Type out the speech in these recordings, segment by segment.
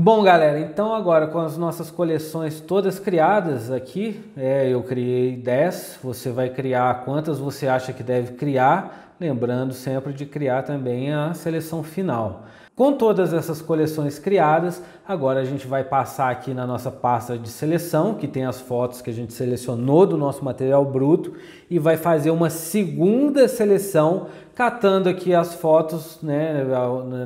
Bom, galera, então agora com as nossas coleções todas criadas aqui, eu criei 10, você vai criar quantas você acha que deve criar, lembrando sempre de criar também a seleção final. Com todas essas coleções criadas, agora a gente vai passar aqui na nossa pasta de seleção, que tem as fotos que a gente selecionou do nosso material bruto, e vai fazer uma segunda seleção, catando aqui as fotos, né,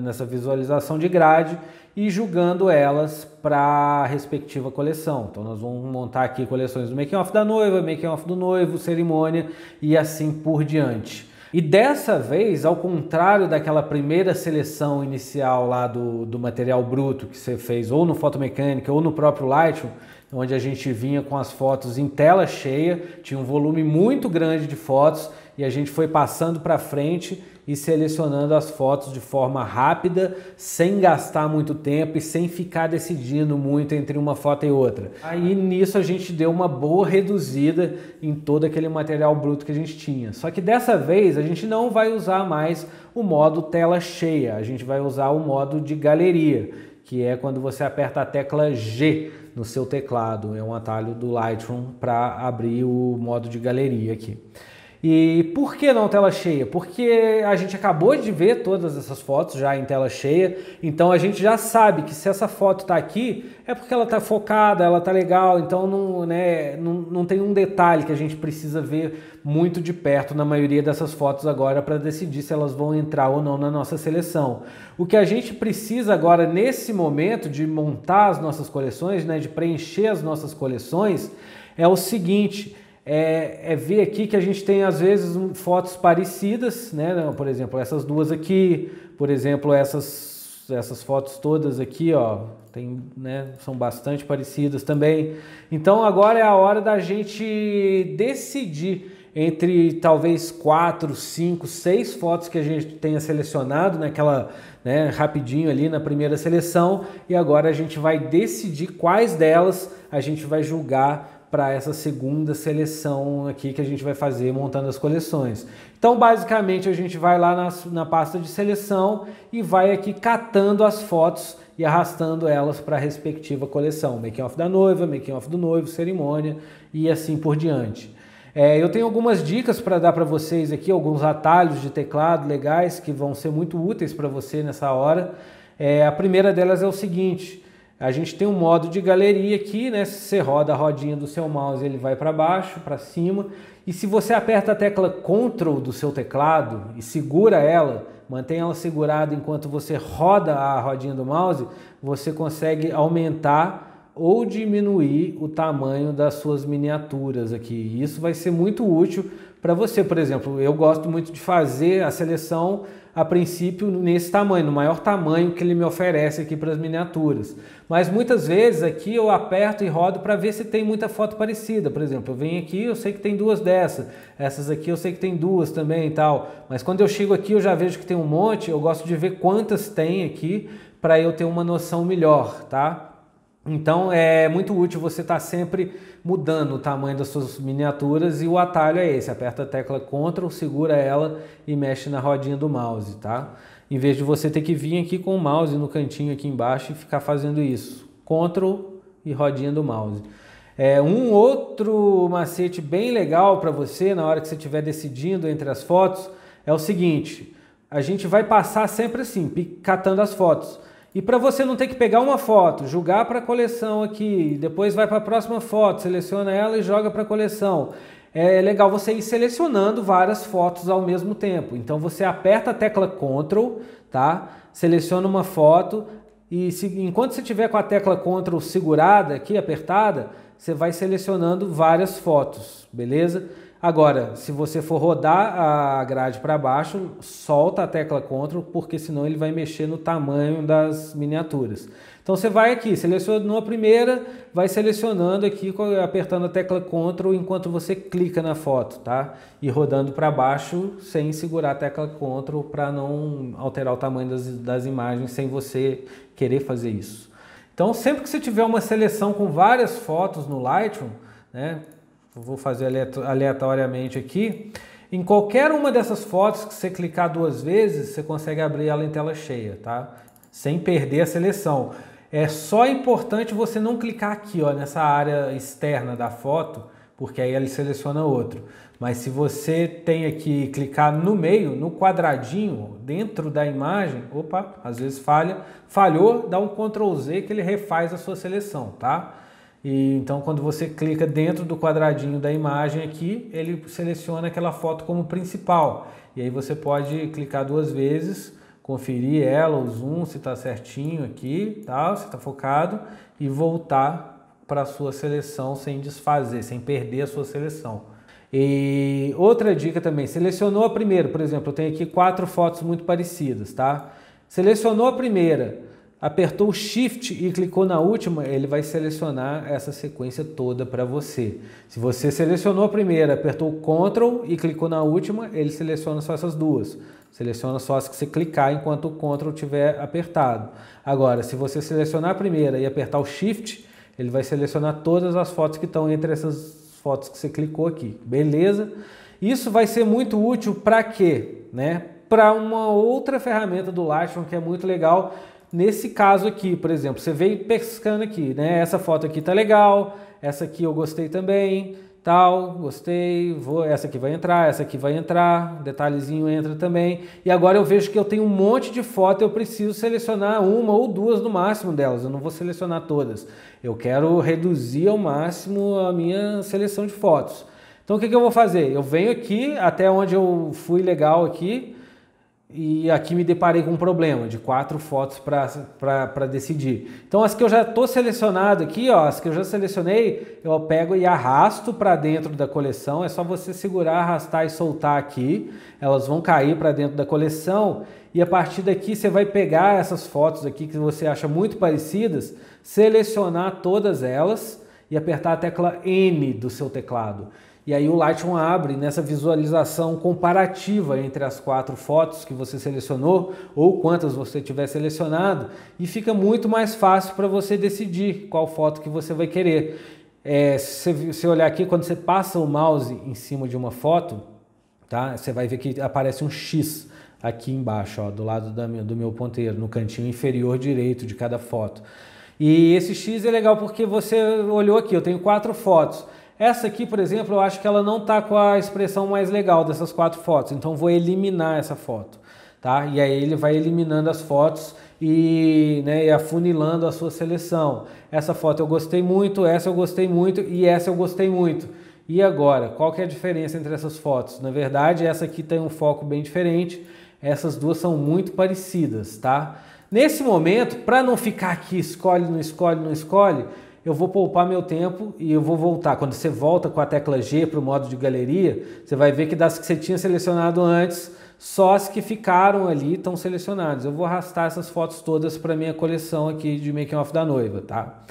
nessa visualização de grade, e julgando elas para a respectiva coleção. Então nós vamos montar aqui coleções do making off da noiva, making off do noivo, cerimônia e assim por diante. E dessa vez, ao contrário daquela primeira seleção inicial lá do material bruto que você fez ou no Photomechanic ou no próprio Lightroom, onde a gente vinha com as fotos em tela cheia, tinha um volume muito grande de fotos e a gente foi passando para frente e selecionando as fotos de forma rápida, sem gastar muito tempo e sem ficar decidindo muito entre uma foto e outra. Aí nisso a gente deu uma boa reduzida em todo aquele material bruto que a gente tinha. Só que dessa vez a gente não vai usar mais o modo tela cheia, a gente vai usar o modo de galeria, que é quando você aperta a tecla G no seu teclado. É um atalho do Lightroom para abrir o modo de galeria aqui. E por que não tela cheia? Porque a gente acabou de ver todas essas fotos já em tela cheia, então a gente já sabe que se essa foto está aqui é porque ela está focada, ela está legal, então não tem um detalhe que a gente precisa ver muito de perto na maioria dessas fotos agora para decidir se elas vão entrar ou não na nossa seleção. O que a gente precisa agora nesse momento de montar as nossas coleções, né, de preencher as nossas coleções, é o seguinte: é ver aqui que a gente tem às vezes fotos parecidas, né? Por exemplo, essas duas aqui, por exemplo, essas fotos todas aqui, ó, são bastante parecidas também. Então agora é a hora da gente decidir entre talvez 4, 5, 6 fotos que a gente tenha selecionado naquela, rapidinho ali na primeira seleção, e agora a gente vai decidir quais delas a gente vai julgar para essa segunda seleção aqui que a gente vai fazer montando as coleções. Então basicamente a gente vai lá na pasta de seleção e vai aqui catando as fotos e arrastando elas para a respectiva coleção. Making off da noiva, making off do noivo, cerimônia e assim por diante. Eu tenho algumas dicas para dar para vocês aqui, alguns atalhos de teclado legais que vão ser muito úteis para você nessa hora. A primeira delas é o seguinte: a gente tem um modo de galeria aqui, né? Se você roda a rodinha do seu mouse, ele vai para baixo, para cima. E se você aperta a tecla Ctrl do seu teclado e segura ela, mantém ela segurada enquanto você roda a rodinha do mouse, você consegue aumentar ou diminuir o tamanho das suas miniaturas aqui. E isso vai ser muito útil para você. Por exemplo, eu gosto muito de fazer a seleção a princípio nesse tamanho, no maior tamanho que ele me oferece aqui para as miniaturas. Mas muitas vezes aqui eu aperto e rodo para ver se tem muita foto parecida. Por exemplo, eu venho aqui, eu sei que tem duas dessas, essas aqui eu sei que tem duas também e tal. Mas quando eu chego aqui eu já vejo que tem um monte, eu gosto de ver quantas tem aqui para eu ter uma noção melhor, tá? Então é muito útil você estar sempre mudando o tamanho das suas miniaturas, e o atalho é esse: aperta a tecla Ctrl, segura ela e mexe na rodinha do mouse, tá? Em vez de você ter que vir aqui com o mouse no cantinho aqui embaixo e ficar fazendo isso, Ctrl e rodinha do mouse. Um outro macete bem legal para você na hora que você estiver decidindo entre as fotos é o seguinte: a gente vai passar sempre assim, catando as fotos. E para você não ter que pegar uma foto, jogar para a coleção aqui, depois vai para a próxima foto, seleciona ela e joga para a coleção. É legal você ir selecionando várias fotos ao mesmo tempo. Então você aperta a tecla Ctrl, tá? Seleciona uma foto e enquanto você tiver com a tecla Ctrl segurada aqui, apertada, você vai selecionando várias fotos, beleza? Agora, se você for rodar a grade para baixo, solta a tecla Ctrl, porque senão ele vai mexer no tamanho das miniaturas. Então você vai aqui, selecionou a primeira, vai selecionando aqui, apertando a tecla Ctrl enquanto você clica na foto, tá? E rodando para baixo sem segurar a tecla Ctrl para não alterar o tamanho das imagens sem você querer fazer isso. Então sempre que você tiver uma seleção com várias fotos no Lightroom, né? Eu vou fazer aleatoriamente aqui. Em qualquer uma dessas fotos que você clicar duas vezes, você consegue abrir ela em tela cheia, tá? Sem perder a seleção. É só importante você não clicar aqui, ó, nessa área externa da foto, porque aí ele seleciona outro. Mas se você tem aqui, clicar no meio, no quadradinho, dentro da imagem, opa, às vezes falhou, dá um Ctrl Z que ele refaz a sua seleção, tá? E então quando você clica dentro do quadradinho da imagem aqui, ele seleciona aquela foto como principal. E aí você pode clicar 2 vezes, conferir ela, o zoom, se está certinho aqui, tá? Se está focado, e voltar para a sua seleção sem desfazer, sem perder a sua seleção. E outra dica também, selecionou a primeira, por exemplo, eu tenho aqui 4 fotos muito parecidas, tá? Selecionou a primeira, apertou o Shift e clicou na última, ele vai selecionar essa sequência toda para você. Se você selecionou a primeira, apertou o Ctrl e clicou na última, ele seleciona só essas duas. Seleciona só as que você clicar enquanto o Ctrl estiver apertado. Agora, se você selecionar a primeira e apertar o Shift, ele vai selecionar todas as fotos que estão entre essas fotos que você clicou aqui, beleza? Isso vai ser muito útil para quê? Né? Para uma outra ferramenta do Lightroom que é muito legal. Nesse caso aqui, por exemplo, você veio pescando aqui, né? Essa foto aqui tá legal, essa aqui eu gostei também, tal, gostei, essa aqui vai entrar, detalhezinho entra também. E agora eu vejo que eu tenho um monte de foto, eu preciso selecionar uma ou duas no máximo delas, eu não vou selecionar todas. Eu quero reduzir ao máximo a minha seleção de fotos. Então o que eu vou fazer? Eu venho aqui, até onde eu fui legal aqui, e aqui me deparei com um problema de 4 fotos para decidir. Então as que eu já estou selecionado aqui, ó, as que eu já selecionei, eu pego e arrasto para dentro da coleção. É só você segurar, arrastar e soltar aqui. Elas vão cair para dentro da coleção e a partir daqui você vai pegar essas fotos aqui que você acha muito parecidas, selecionar todas elas e apertar a tecla N do seu teclado. E aí o Lightroom abre nessa visualização comparativa entre as 4 fotos que você selecionou ou quantas você tiver selecionado e fica muito mais fácil para você decidir qual foto que você vai querer. Se você olhar aqui, quando você passa o mouse em cima de uma foto, tá? Você vai ver que aparece um X aqui embaixo, ó, do lado do meu ponteiro, no cantinho inferior direito de cada foto. E esse X é legal porque você olhou aqui, eu tenho 4 fotos. Essa aqui, por exemplo, eu acho que ela não está com a expressão mais legal dessas 4 fotos, então vou eliminar essa foto, tá? E aí ele vai eliminando as fotos e afunilando a sua seleção. Essa foto eu gostei muito, essa eu gostei muito e essa eu gostei muito. E agora, qual que é a diferença entre essas fotos? Na verdade, essa aqui tem um foco bem diferente, essas duas são muito parecidas, tá? Nesse momento, para não ficar aqui escolhe, não escolhe, não escolhe, eu vou poupar meu tempo e eu vou voltar. Quando você volta com a tecla G para o modo de galeria, você vai ver que das que você tinha selecionado antes, só as que ficaram ali estão selecionadas. Eu vou arrastar essas fotos todas para minha coleção aqui de making off da noiva, tá?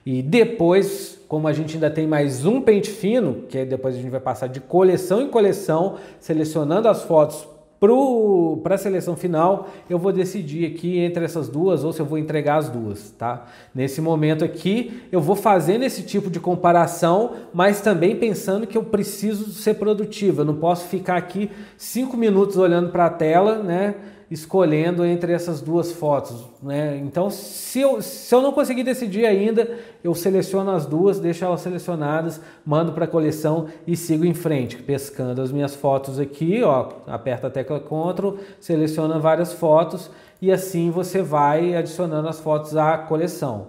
E depois, como a gente ainda tem mais um pente fino, que aí depois a gente vai passar de coleção em coleção, selecionando as fotos para a seleção final, eu vou decidir aqui entre essas duas ou se eu vou entregar as duas, tá? Nesse momento aqui, eu vou fazendo esse tipo de comparação, mas também pensando que eu preciso ser produtivo. Eu não posso ficar aqui 5 minutos olhando para a tela, né? Escolhendo entre essas duas fotos, né? Então, se eu não conseguir decidir ainda, eu seleciono as duas, deixo elas selecionadas, mando para a coleção e sigo em frente, pescando as minhas fotos aqui, ó, aperta a tecla Ctrl, seleciona várias fotos e assim você vai adicionando as fotos à coleção.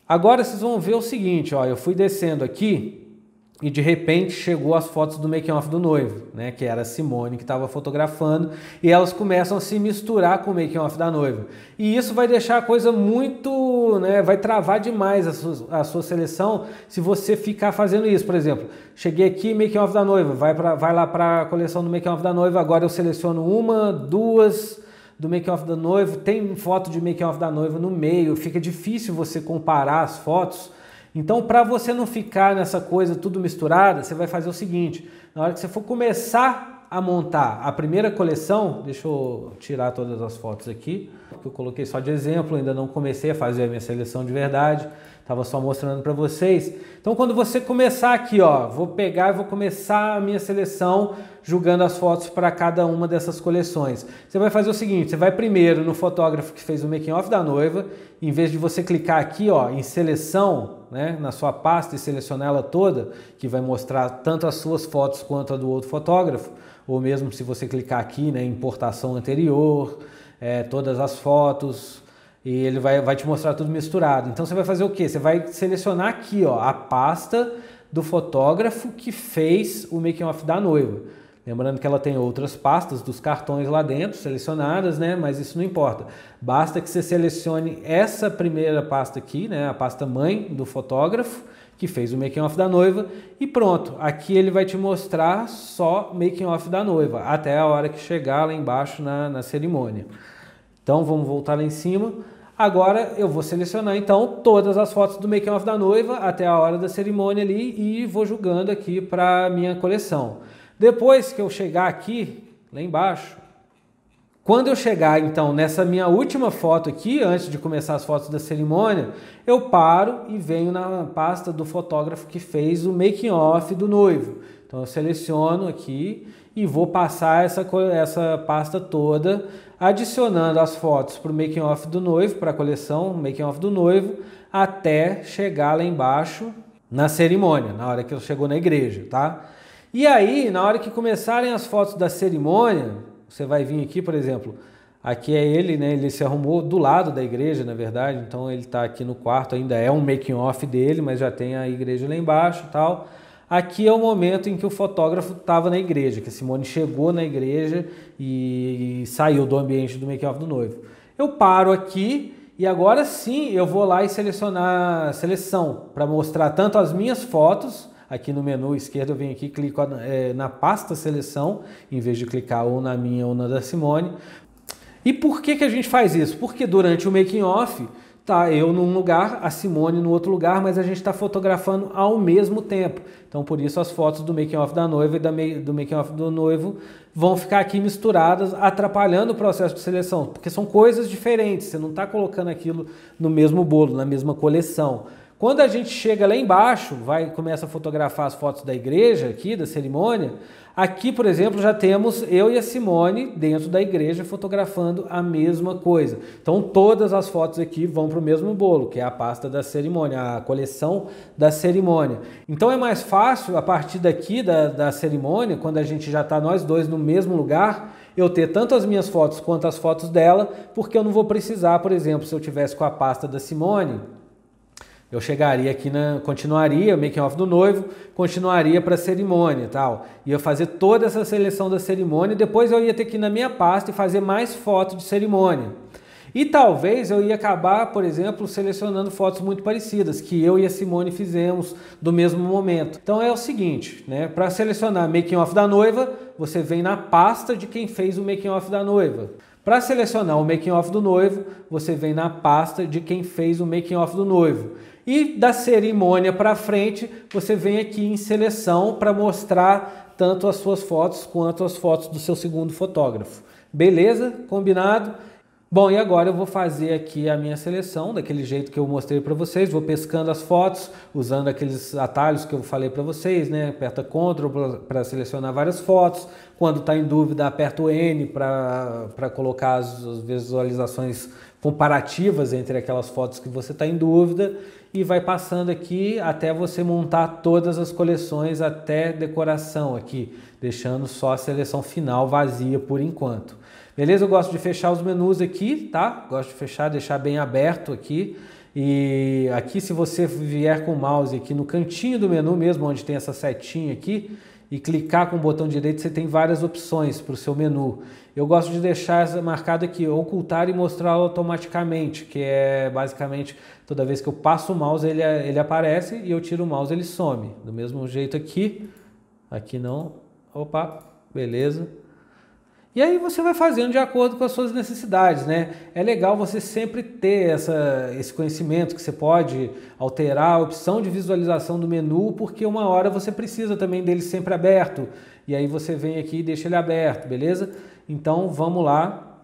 Agora vocês vão ver o seguinte, ó, eu fui descendo aqui e de repente chegou as fotos do making off do noivo, né, que era a Simone que estava fotografando, e elas começam a se misturar com o making off da noiva. E isso vai deixar a coisa muito, né, vai travar demais a sua seleção se você ficar fazendo isso. Por exemplo, cheguei aqui, making off da noiva, vai lá para a coleção do making off da noiva, agora eu seleciono uma, duas do making off da noiva, tem foto de making off da noiva no meio, fica difícil você comparar as fotos. Então, para você não ficar nessa coisa tudo misturada, você vai fazer o seguinte: na hora que você for começar a montar a primeira coleção, deixa eu tirar todas as fotos aqui. que eu coloquei só de exemplo, ainda não comecei a fazer a minha seleção de verdade, estava só mostrando para vocês. Então quando você começar aqui, ó, vou pegar e vou começar a minha seleção julgando as fotos para cada uma dessas coleções. Você vai fazer o seguinte, você vai primeiro no fotógrafo que fez o making off da noiva, em vez de você clicar aqui, ó, em seleção, né, na sua pasta e selecionar ela toda, que vai mostrar tanto as suas fotos quanto a do outro fotógrafo, ou mesmo se você clicar aqui, né, em importação anterior, todas as fotos, e ele vai te mostrar tudo misturado. Então você vai fazer o quê? Você vai selecionar aqui, ó, a pasta do fotógrafo que fez o making off da noiva. Lembrando que ela tem outras pastas dos cartões lá dentro, selecionadas, né? Mas isso não importa. Basta que você selecione essa primeira pasta aqui, né? A pasta mãe do fotógrafo que fez o making off da noiva, e pronto. Aqui ele vai te mostrar só making off da noiva, até a hora que chegar lá embaixo na cerimônia. Então vamos voltar lá em cima. Agora eu vou selecionar então todas as fotos do making off da noiva até a hora da cerimônia ali e vou julgando aqui para minha coleção. Depois que eu chegar aqui, lá embaixo, quando eu chegar então nessa minha última foto aqui, antes de começar as fotos da cerimônia, eu paro e venho na pasta do fotógrafo que fez o making off do noivo. Então eu seleciono aqui e vou passar essa pasta toda, adicionando as fotos para o making off do noivo, para a coleção making off do noivo, até chegar lá embaixo na cerimônia, na hora que ele chegou na igreja, tá? E aí, na hora que começarem as fotos da cerimônia, você vai vir aqui, por exemplo, aqui é ele, né? Ele se arrumou do lado da igreja, na verdade, então ele está aqui no quarto, ainda é um making off dele, mas já tem a igreja lá embaixo e tal. Aqui é o momento em que o fotógrafo estava na igreja, que a Simone chegou na igreja e saiu do ambiente do making off do noivo. Eu paro aqui e agora sim eu vou lá e selecionar a seleção para mostrar tanto as minhas fotos. Aqui no menu esquerdo eu venho aqui e clico na pasta seleção, em vez de clicar ou na minha ou na da Simone. E por que a gente faz isso? Porque durante o making off, tá eu num lugar, a Simone no outro lugar, mas a gente está fotografando ao mesmo tempo. Então por isso as fotos do making off da noiva e do making off do noivo vão ficar aqui misturadas, atrapalhando o processo de seleção, porque são coisas diferentes, você não está colocando aquilo no mesmo bolo, na mesma coleção. Quando a gente chega lá embaixo, começa a fotografar as fotos da igreja aqui, da cerimônia, aqui, por exemplo, já temos eu e a Simone dentro da igreja fotografando a mesma coisa. Então todas as fotos aqui vão para o mesmo bolo, que é a pasta da cerimônia, a coleção da cerimônia. Então é mais fácil, a partir daqui da cerimônia, quando a gente já está nós dois no mesmo lugar, eu ter tanto as minhas fotos quanto as fotos dela, porque eu não vou precisar, por exemplo, se eu tivesse com a pasta da Simone, eu chegaria aqui, continuaria o making off do noivo, continuaria para a cerimônia e tal. Ia fazer toda essa seleção da cerimônia, depois eu ia ter que ir na minha pasta e fazer mais fotos de cerimônia. E talvez eu ia acabar, por exemplo, selecionando fotos muito parecidas, que eu e a Simone fizemos do mesmo momento. Então é o seguinte, né? Para selecionar making off da noiva, você vem na pasta de quem fez o making off da noiva. Para selecionar o making off do noivo, você vem na pasta de quem fez o making off do noivo. E da cerimônia para frente, você vem aqui em seleção para mostrar tanto as suas fotos quanto as fotos do seu segundo fotógrafo. Beleza? Combinado? Bom, e agora eu vou fazer aqui a minha seleção, daquele jeito que eu mostrei para vocês, vou pescando as fotos, usando aqueles atalhos que eu falei para vocês, né? Aperta Ctrl para selecionar várias fotos, quando está em dúvida aperta o N para colocar as visualizações comparativas entre aquelas fotos que você está em dúvida, e vai passando aqui até você montar todas as coleções até decoração aqui, deixando só a seleção final vazia por enquanto. Beleza? Eu gosto de fechar os menus aqui, tá? Gosto de fechar, deixar bem aberto aqui. E aqui, se você vier com o mouse aqui no cantinho do menu mesmo, onde tem essa setinha aqui, e clicar com o botão direito, você tem várias opções para o seu menu. Eu gosto de deixar essa marcada aqui, ocultar e mostrar automaticamente, que é basicamente toda vez que eu passo o mouse ele aparece e eu tiro o mouse ele some. Do mesmo jeito aqui não, opa, beleza. E aí você vai fazendo de acordo com as suas necessidades, né? É legal você sempre ter esse conhecimento que você pode alterar a opção de visualização do menu, porque uma hora você precisa também dele sempre aberto. E aí você vem aqui e deixa ele aberto, beleza? Então vamos lá.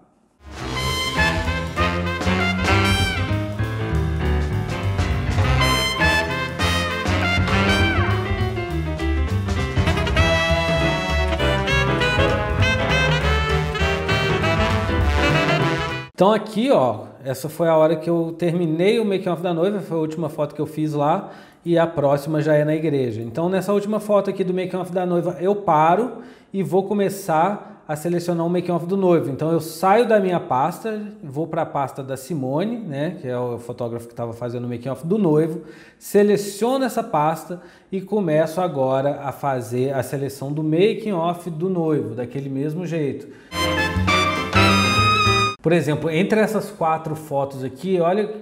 Então aqui, ó, essa foi a hora que eu terminei o making of da noiva, foi a última foto que eu fiz lá, e a próxima já é na igreja. Então nessa última foto aqui do making of da noiva, eu paro e vou começar a selecionar o making of do noivo. Então eu saio da minha pasta, vou para a pasta da Simone, né, que é o fotógrafo que estava fazendo o making of do noivo, seleciono essa pasta e começo agora a fazer a seleção do making of do noivo, daquele mesmo jeito. Por exemplo, entre essas 4 fotos aqui, olha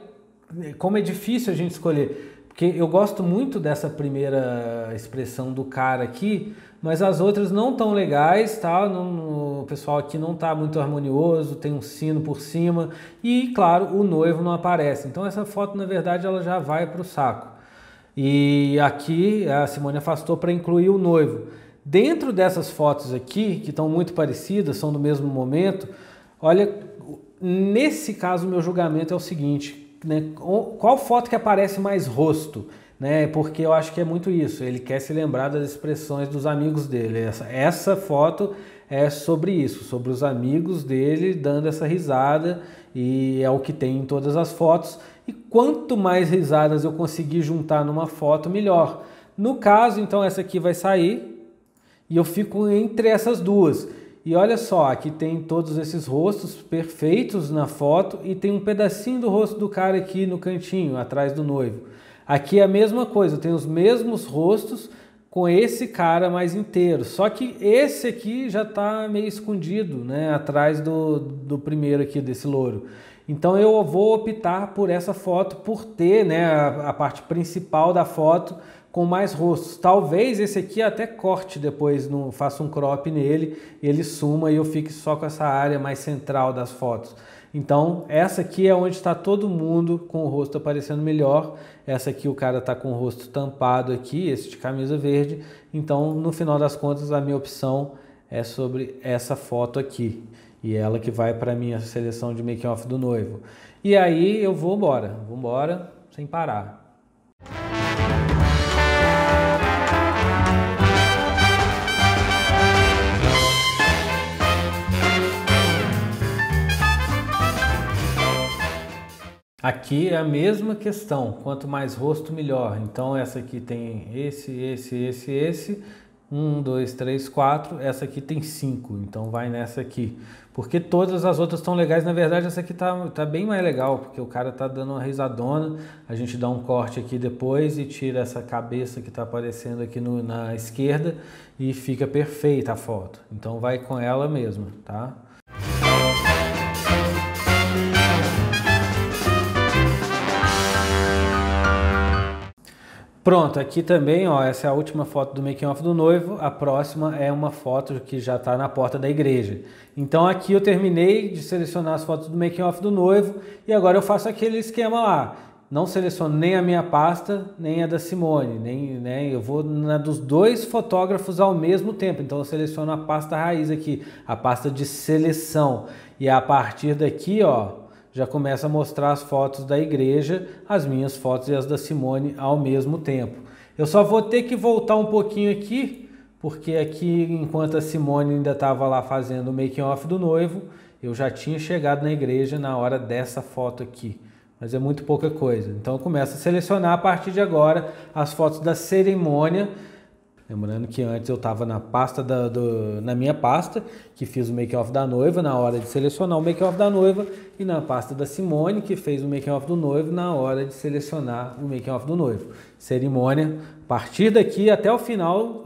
como é difícil a gente escolher, porque eu gosto muito dessa primeira expressão do cara aqui, mas as outras não tão legais, tá? O pessoal aqui não tá muito harmonioso, tem um sino por cima e, claro, o noivo não aparece. Então essa foto, na verdade, ela já vai para o saco. E aqui a Simone afastou para incluir o noivo. Dentro dessas fotos aqui, que estão muito parecidas, são do mesmo momento, olha, nesse caso, meu julgamento é o seguinte, né? Qual foto que aparece mais rosto? Né? Porque eu acho que é muito isso, ele quer se lembrar das expressões dos amigos dele. Essa foto é sobre isso, sobre os amigos dele dando essa risada, e é o que tem em todas as fotos. E quanto mais risadas eu conseguir juntar numa foto, melhor. No caso, então, essa aqui vai sair e eu fico entre essas duas. E olha só, aqui tem todos esses rostos perfeitos na foto e tem um pedacinho do rosto do cara aqui no cantinho, atrás do noivo. Aqui é a mesma coisa, tem os mesmos rostos com esse cara mais inteiro. Só que esse aqui já está meio escondido, né, atrás do primeiro aqui, desse louro. Então eu vou optar por essa foto, por ter, né, a parte principal da foto com mais rostos. Talvez esse aqui até corte depois, faça um crop nele, ele suma e eu fique só com essa área mais central das fotos. Então essa aqui é onde está todo mundo com o rosto aparecendo melhor. Essa aqui o cara está com o rosto tampado aqui, esse de camisa verde. Então no final das contas a minha opção é sobre essa foto aqui. E ela que vai para a minha seleção de making of do noivo. E aí eu vou embora sem parar. Aqui é a mesma questão, quanto mais rosto melhor. Então essa aqui tem esse. 1, 2, 3, 4. Essa aqui tem 5, então vai nessa aqui. Porque todas as outras estão legais, na verdade essa aqui tá bem mais legal, porque o cara tá dando uma risadona. A gente dá um corte aqui depois e tira essa cabeça que tá aparecendo aqui na esquerda e fica perfeita a foto. Então vai com ela mesma, tá? Pronto, aqui também, ó, essa é a última foto do making of do noivo. A próxima é uma foto que já está na porta da igreja. Então aqui eu terminei de selecionar as fotos do making of do noivo e agora eu faço aquele esquema lá. Não seleciono nem a minha pasta, nem a da Simone, né? Eu vou na dos 2 fotógrafos ao mesmo tempo. Então eu seleciono a pasta raiz aqui, a pasta de seleção. E a partir daqui, ó, já começa a mostrar as fotos da igreja, as minhas fotos e as da Simone ao mesmo tempo. Eu só vou ter que voltar um pouquinho aqui, porque aqui, enquanto a Simone ainda estava lá fazendo o making of do noivo, eu já tinha chegado na igreja na hora dessa foto aqui. Mas é muito pouca coisa. Então eu começo a selecionar a partir de agora as fotos da cerimônia. Lembrando que antes eu estava na pasta na minha pasta, que fiz o making of da noiva na hora de selecionar o making of da noiva, e na pasta da Simone, que fez o making of do noivo na hora de selecionar o making of do noivo. Cerimônia, a partir daqui até o final,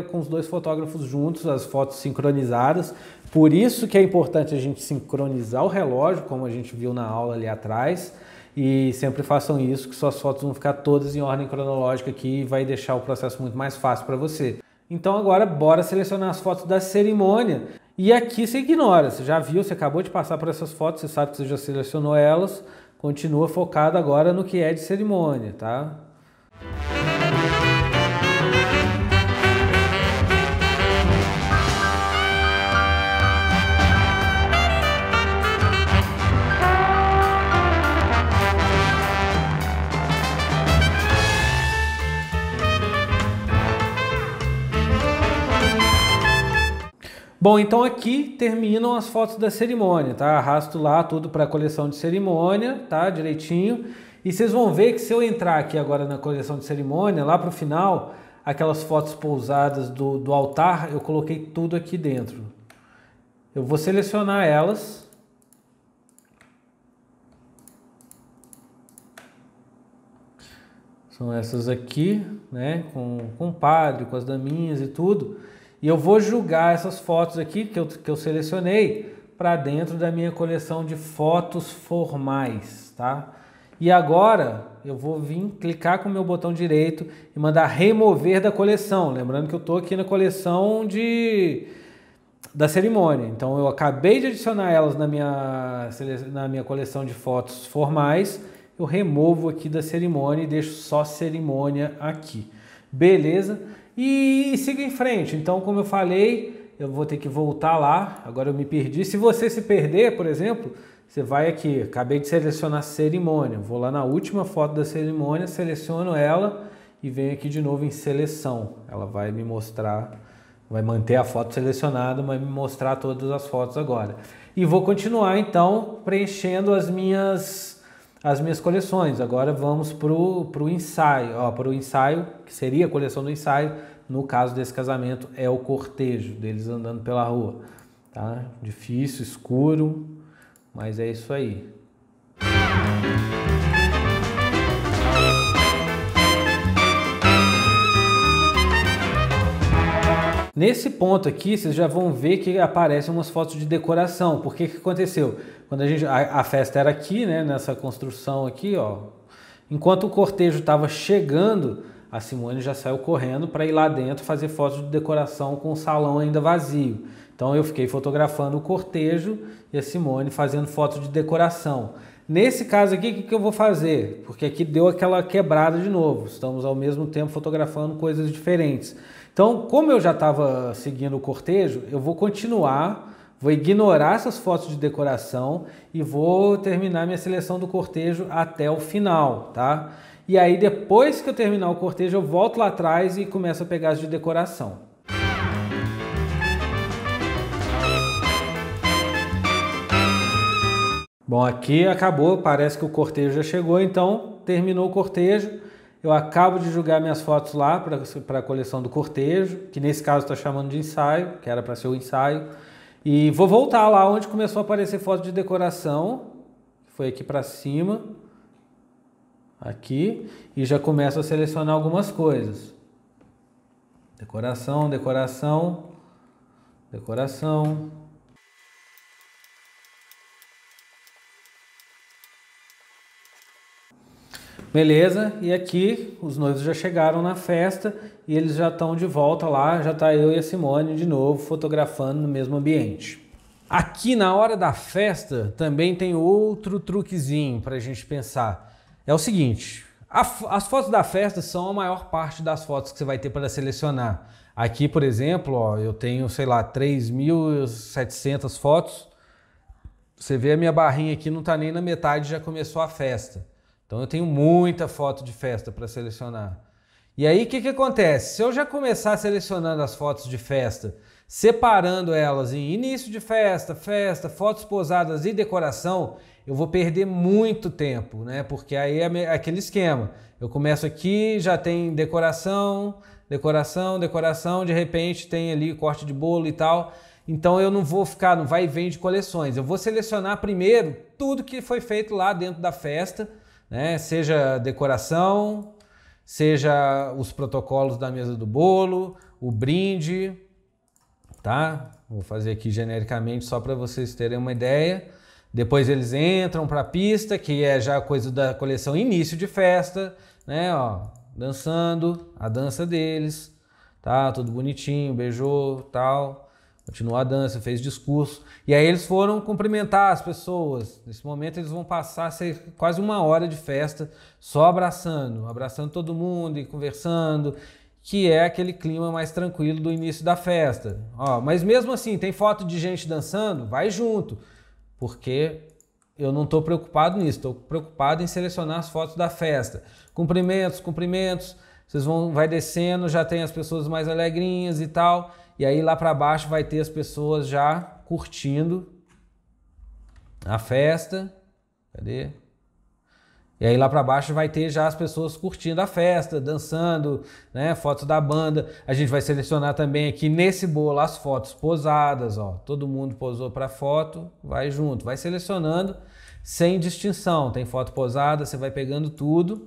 com os 2 fotógrafos juntos, as fotos sincronizadas. Por isso que é importante a gente sincronizar o relógio, como a gente viu na aula ali atrás. E sempre façam isso, que suas fotos vão ficar todas em ordem cronológica aqui e vai deixar o processo muito mais fácil para você. Então agora bora selecionar as fotos da cerimônia. E aqui você ignora, você já viu, você acabou de passar por essas fotos, você sabe que você já selecionou elas. Continua focado agora no que é de cerimônia, tá? Bom, então aqui terminam as fotos da cerimônia, tá? Arrasto lá tudo para a coleção de cerimônia, tá? Direitinho. E vocês vão ver que se eu entrar aqui agora na coleção de cerimônia, lá para o final, aquelas fotos pousadas do altar, eu coloquei tudo aqui dentro. Eu vou selecionar elas. São essas aqui, né? Com o padre, com as daminhas e tudo. E eu vou jogar essas fotos aqui que eu selecionei para dentro da minha coleção de fotos formais, tá? E agora eu vou vir clicar com o meu botão direito e mandar remover da coleção. Lembrando que eu estou aqui na coleção da cerimônia. Então eu acabei de adicionar elas na minha coleção de fotos formais. Eu removo aqui da cerimônia e deixo só cerimônia aqui. Beleza? E siga em frente. Então, como eu falei, eu vou ter que voltar lá. Agora eu me perdi. Se você se perder, por exemplo, você vai aqui. Acabei de selecionar cerimônia. Vou lá na última foto da cerimônia, seleciono ela e venho aqui de novo em seleção. Ela vai me mostrar, vai manter a foto selecionada, vai me mostrar todas as fotos agora. E vou continuar então preenchendo as minhas coleções. Agora vamos para o ensaio. Para o ensaio, que seria a coleção do ensaio. No caso desse casamento, é o cortejo deles andando pela rua. Tá? Difícil, escuro, mas é isso aí. Nesse ponto aqui, vocês já vão ver que aparecem umas fotos de decoração. Por que aconteceu? Quando a festa era aqui, né, nessa construção aqui, ó. Enquanto o cortejo estava chegando, a Simone já saiu correndo para ir lá dentro fazer fotos de decoração com o salão ainda vazio. Então eu fiquei fotografando o cortejo e a Simone fazendo fotos de decoração. Nesse caso aqui, o que eu vou fazer? Porque aqui deu aquela quebrada de novo. Estamos ao mesmo tempo fotografando coisas diferentes. Então, como eu já estava seguindo o cortejo, eu vou continuar, vou ignorar essas fotos de decoração e vou terminar minha seleção do cortejo até o final, tá? E aí, depois que eu terminar o cortejo, eu volto lá atrás e começo a pegar as de decoração. Bom, aqui acabou, parece que o cortejo já chegou, então terminou o cortejo. Eu acabo de jogar minhas fotos lá para a coleção do cortejo, que nesse caso está chamando de ensaio, que era para ser o ensaio. E vou voltar lá onde começou a aparecer foto de decoração, foi aqui para cima, aqui, e já começo a selecionar algumas coisas. Decoração, decoração, decoração. Beleza, e aqui os noivos já chegaram na festa e eles já estão de volta lá, já está eu e a Simone de novo fotografando no mesmo ambiente. Aqui na hora da festa também tem outro truquezinho para a gente pensar. É o seguinte, as fotos da festa são a maior parte das fotos que você vai ter para selecionar. Aqui, por exemplo, ó, eu tenho, sei lá, 3.700 fotos. Você vê a minha barrinha aqui, não está nem na metade, já começou a festa. Então eu tenho muita foto de festa para selecionar. E aí o que acontece? Se eu já começar selecionando as fotos de festa, separando elas em início de festa, fotos posadas e decoração, eu vou perder muito tempo, né? Porque aí é aquele esquema. Eu começo aqui, já tem decoração, decoração, decoração, de repente tem ali corte de bolo e tal. Então eu não vou ficar no vai e vem de coleções. Eu vou selecionar primeiro tudo que foi feito lá dentro da festa, né? Seja decoração, seja os protocolos da mesa do bolo, o brinde, tá? Vou fazer aqui genericamente só para vocês terem uma ideia. Depois eles entram para a pista, que é já coisa da coleção início de festa, né? Ó, dançando, a dança deles, tá? Tudo bonitinho, beijou, tal. Continuou a dança, fez discurso. E aí eles foram cumprimentar as pessoas. Nesse momento eles vão passar a ser quase uma hora de festa só abraçando todo mundo e conversando, que é aquele clima mais tranquilo do início da festa. Ó, mas mesmo assim, tem foto de gente dançando? Vai junto, porque eu não estou preocupado nisso, estou preocupado em selecionar as fotos da festa. Cumprimentos, cumprimentos. Vai descendo, já tem as pessoas mais alegrinhas e tal. E aí lá para baixo vai ter as pessoas já curtindo a festa. Cadê? E aí lá para baixo vai ter já as pessoas curtindo a festa, dançando, né? Fotos da banda. A gente vai selecionar também aqui nesse bolo as fotos posadas, ó. Todo mundo posou para foto, vai junto. Vai selecionando sem distinção. Tem foto posada, você vai pegando tudo.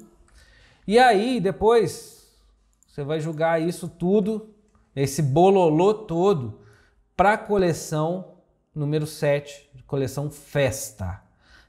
E aí depois você vai jogar isso tudo, esse bololô todo, para a coleção número 7, coleção Festa,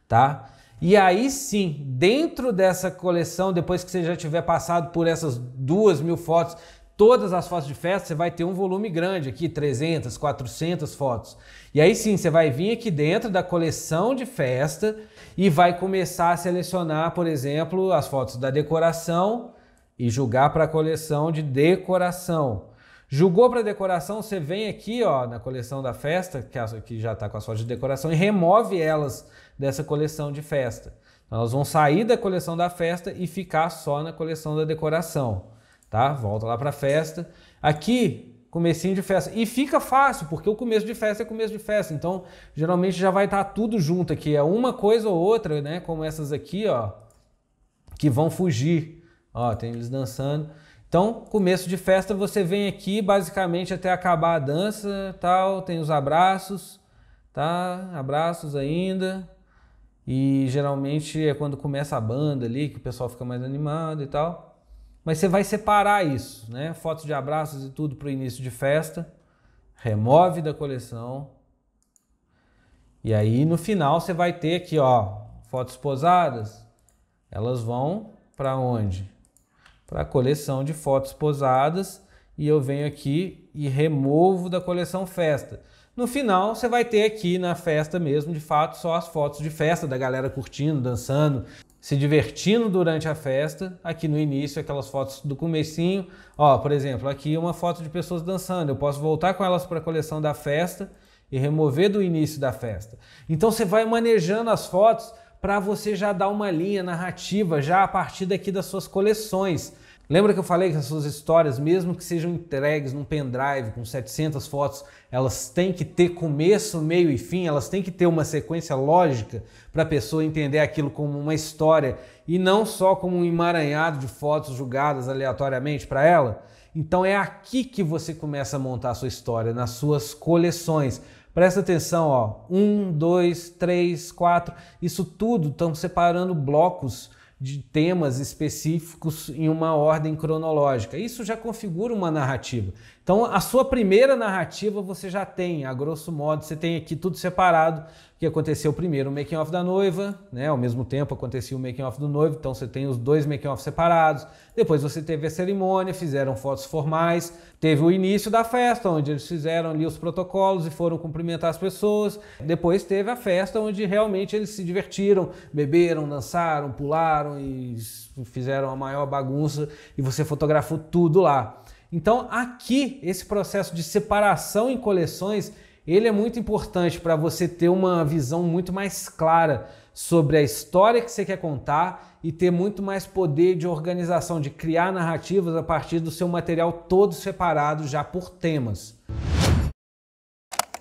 tá? E aí sim, dentro dessa coleção, depois que você já tiver passado por essas 2.000 fotos, todas as fotos de festa, você vai ter um volume grande aqui, 300, 400 fotos. E aí sim, você vai vir aqui dentro da coleção de festa e vai começar a selecionar, por exemplo, as fotos da decoração e jogar para a coleção de decoração. Julgou para decoração, você vem aqui ó, na coleção da festa, que já está com as fotos de decoração, e remove elas dessa coleção de festa. Então, elas vão sair da coleção da festa e ficar só na coleção da decoração. Tá? Volta lá para a festa. Aqui, comecinho de festa. E fica fácil, porque o começo de festa é começo de festa. Então, geralmente já vai estar tudo junto aqui. É uma coisa ou outra, né? Como essas aqui, ó, que vão fugir. Ó, tem eles dançando. Então, começo de festa, você vem aqui basicamente até acabar a dança, tal, tem os abraços, tá? Abraços ainda. E geralmente é quando começa a banda ali, que o pessoal fica mais animado e tal. Mas você vai separar isso, né? Fotos de abraços e tudo para o início de festa. Remove da coleção. E aí no final você vai ter aqui, ó, fotos posadas. Elas vão para onde? Para a coleção de fotos posadas, e eu venho aqui e removo da coleção festa. No final, você vai ter aqui na festa mesmo, de fato, só as fotos de festa da galera curtindo, dançando, se divertindo durante a festa. Aqui no início, aquelas fotos do comecinho. Ó, por exemplo, aqui uma foto de pessoas dançando. Eu posso voltar com elas para a coleção da festa e remover do início da festa. Então, você vai manejando as fotos para você já dar uma linha narrativa já a partir daqui das suas coleções. Lembra que eu falei que as suas histórias, mesmo que sejam entregues num pendrive com 700 fotos, elas têm que ter começo, meio e fim, elas têm que ter uma sequência lógica para a pessoa entender aquilo como uma história e não só como um emaranhado de fotos jogadas aleatoriamente para ela? Então é aqui que você começa a montar a sua história, nas suas coleções. Presta atenção, ó, 1, 2, 3, 4, isso tudo estão separando blocos de temas específicos em uma ordem cronológica. Isso já configura uma narrativa. Então, a sua primeira narrativa você já tem, a grosso modo, você tem aqui tudo separado, que aconteceu primeiro o making of da noiva, né? Ao mesmo tempo acontecia o making of do noivo, então você tem os dois making of separados. Depois você teve a cerimônia, fizeram fotos formais, teve o início da festa, onde eles fizeram ali os protocolos e foram cumprimentar as pessoas. Depois teve a festa, onde realmente eles se divertiram, beberam, dançaram, pularam e fizeram a maior bagunça e você fotografou tudo lá. Então aqui, esse processo de separação em coleções, ele é muito importante para você ter uma visão muito mais clara sobre a história que você quer contar e ter muito mais poder de organização, de criar narrativas a partir do seu material todo separado já por temas.